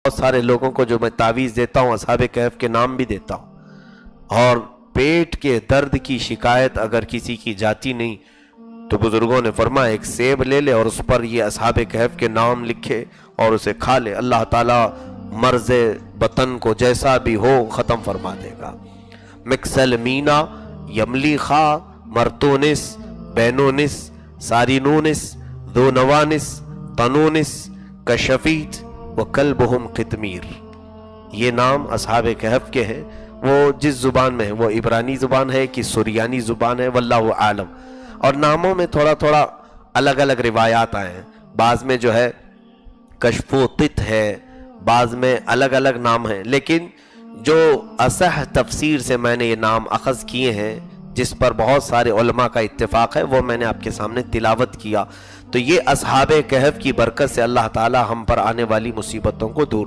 بہت سارے لوگوں کو جو میں تعویذ دیتا ہوں اصحاب کہف کے نام بھی دیتا ہوں، اور پیٹ کے درد کی شکایت اگر کسی کی جاتی نہیں تو بزرگوں نے فرمایا ایک سیب لے لے اور اس پر یہ اصحاب کہف کے نام لکھے اور اسے کھا لے، اللہ تعالیٰ مرض بطن کو جیسا بھی ہو ختم فرما دے گا۔ مکسل مینا یملی خا مرتونس بینونس سارینونس ذو نوانس تنونس کشفیت وکلبہم قطمیر، یہ نام اصحاب کہف کے ہیں۔ وہ جس زبان میں ہے، وہ عبرانی زبان ہے کہ سریانی زبان ہے، واللہ عالم۔ اور ناموں میں تھوڑا تھوڑا الگ الگ روایات آئے ہیں، بعض میں جو ہے کشف و طت ہے، بعض میں الگ الگ نام ہیں، لیکن جو اصح تفسیر سے میں نے یہ نام اخذ کیے ہیں جس پر بہت سارے علماء کا اتفاق ہے وہ میں نے آپ کے سامنے تلاوت کیا۔ تو یہ اصحاب کہف کی برکت سے اللہ تعالی ہم پر آنے والی مصیبتوں کو دور